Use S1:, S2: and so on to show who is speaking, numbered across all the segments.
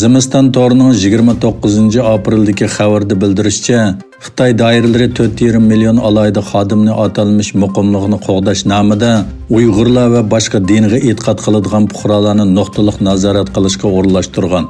S1: Zimiston torining 29 aprildagi xabarda bildirishicha, Xitoy doiralari 4,5 million alayda xodimni atalmış muqimlikni qo'g'dash nomida Uyg'urlar va boshqa dinga e'tiqod qiladigan fuqarolarni nuqtaliq nazorat qilishga o'rinlashtirgan.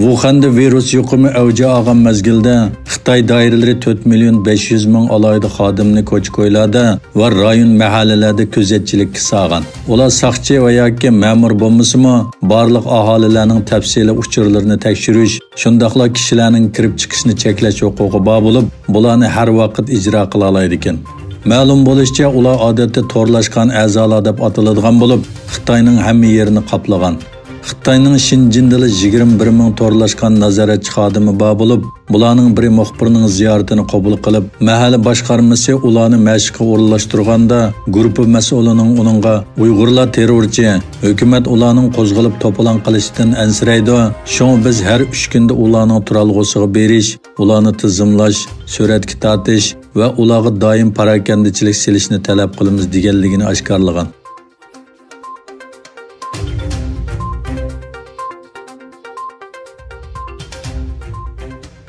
S1: Wuhan'da virus yuqumi avji olgan mezgilda Xitoy doiralari 4 million 500 ming alayda xodimni ko'ch-ko'ylarda va rayon mahallalarda kuzatchilikka solgan. Ular saqchi va yoki ma'mur bo'lmasimi, barliq aholilarning tafsili uchurlarini tekshirish, shundaqla kishilarning kirib chiqishini cheklash huquqi bor bo'lib, bularni har vaqt ijro qila oladi ekan. Ma'lum bo'lishicha, ular odatda torlashgan a'zolar deb ataladigan bo'lib, Xitoyning hamma yerini qoplagan. Xitoyning Shinjindagi 21 ming torlashgan nazoratchi xodimi bor bo'lib, bularning biri muxbirning ziyoratini qabul qilib, mahalla boshqarmasi ularni mashqqa o'rinlashtirganda, guruh mas'ulining uningga Uyg'urlar terrorchi, hukumat ularning qo'zg'alib to'polon qilishidan ansiraydi. Shunga biz har 3 kunda ularning turalg'usiga berish, ularni tizimlash, suratga tortish va ularga doim parakandichilik silishni talab qilamiz deganligini oshkorlagan.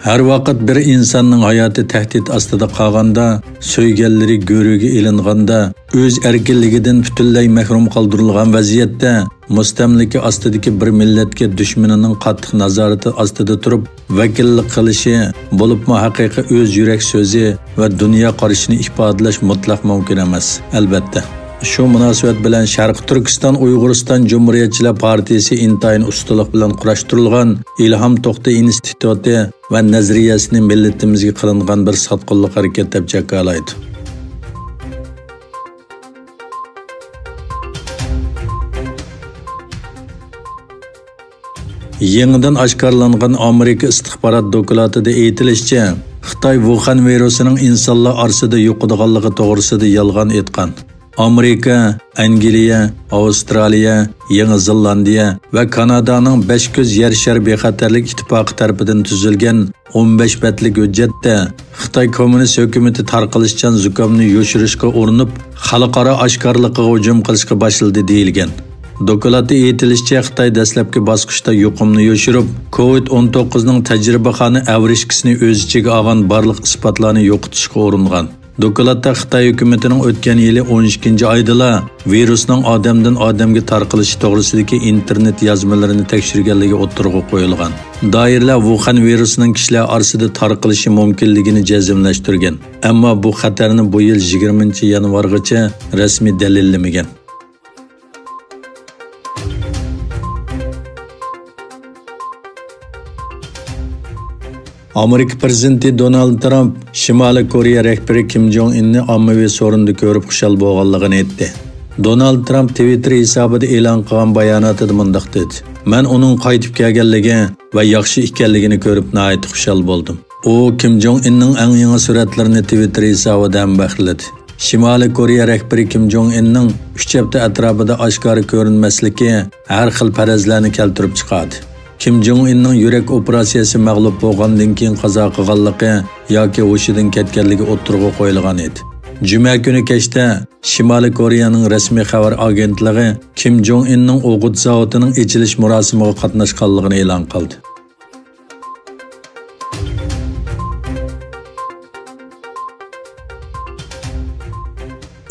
S1: Her vaqt bir insonning hayoti tahdid ostida qolganda, so'yganlari go'riga ilinganda, o'z erkinligidan butunlay mahrum qoldirilgan vaziyatda, mustamlika ostidagi bir millatga dushmanining qattiq nazorati ostida turib, vakillik qilishi, bo'libmi haqiqiy o'z yurak so'zi va dunyo qarashini ifodalash mutlaq mumkin emas, albatta. Şu münasebet bilen Şarkı Türkistan Uyg'uriston Cumhuriyetçiler Partisi intayin ustalık bilen kurashtirilgan İlham To'xta instituti ve nazariyasini milletimizga qilingan bir satqınlık hareket deb jakalaydi. Yeniden aşkarlangan Amerika istihbarat dokumentida aytilishicha, Xitoy Wuhan virusining insonlar orasida yo'qolganligi to'g'risida yolg'on aytgan. Amerika, Angliya, Avstraliya, Yangi Zelandiya va Kanadaning 5 ko'z yer shar bexatarlik ittifoqi tarafidan tuzilgan 15 betlik hujjatda Xitoy kommunist hukumati tarqalishchan zukamni yo'shirishga urinib, xalqaro oshkorlikka hujum qilishga boshladi deyilgan. Dokumentda aytilishicha, Xitoy dastlabki bosqichda yuqumni yo'shirib, COVID-19 ning tajribaxona avrishkisini o'z ichiga olgan barliq isbotlarni yo'qotishga uringan. Dokumentda Xitoy hukumatining o'tgan yili 12 oyda virusning odamdan odamga tarqalishi to'g'risidagi internet yozmalarini tekshirganligi o'ttirg'i qo'yilgan. Doirlar Wuhan virusining kishilar orasida tarqalishi mumkinligini jazmlashtirgan, ammo bu xatarni bu yil 20 yanvargacha rasmiy dalillamagan. Amerika prezidenti Donald Trump Shimoliy Koreya rahbari Kim Jong-unni ommaviy so'rinda ko'rib xushal bo'lganligini aytdi. Donald Trump Twitter hisobida e'lon qilgan bayonotida mundaq dedi: "Men uning qaytib kelganligi va yaxshi ekanligini ko'rib nihoyat xushal bo'ldim." U Kim Jong-unning eng yangi suratlarini Twitter hisobida ham bahriladi. Shimoliy Koreya rahbari Kim Jong-unning 3 hafta atrofida oshkora ko'rinmasligi har xil farazlarni keltirib chiqadi. Kim Jong-unning yurak operatsiyasi mag'lub bo'lgandan keyin qazo qilganligi yoki hushidan ketganligi o'ttirg'i qo'yilgan edi. Juma kuni kechda Shimoliy Koreyaning rasmiy xabar agentligi Kim Jong-unning o'g'it zavodining ochilish murosimiga qatnashganligini e'lon qildi.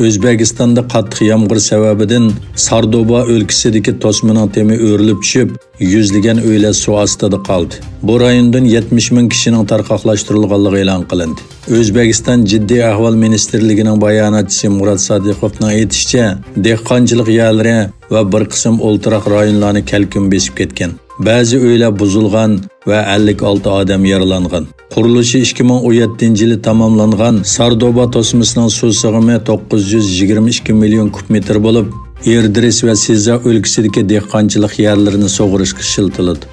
S1: O'zbekistonda qattiq yomg'ir sababidan Sardoba o'lkasidagi to'smaning temi o'rilib tushib, yuzlagan uylar suv ostida qoldi. Bu rayondan 70 ming kishining tarqoqlashtirilganligi e'lon qilindi. O'zbekiston Jiddiy ahvol ministrligining bayonotchisi Murat Sadiqovning aytishicha, dehqonchilik yerlari va bir qism o'ltiroq rayonlarni kalkun besib ketgan. Ba'zi uylar buzilgan va 56 odam yaralangan. Qurilishi 2017-yili tamomlangan Sardoba to'smasining suv sig'imi 922 million kub metr bo'lib, Erdiris va Siza o'lkasidagi dehqonchilik yerlarini sug'urishga ishiltiladi.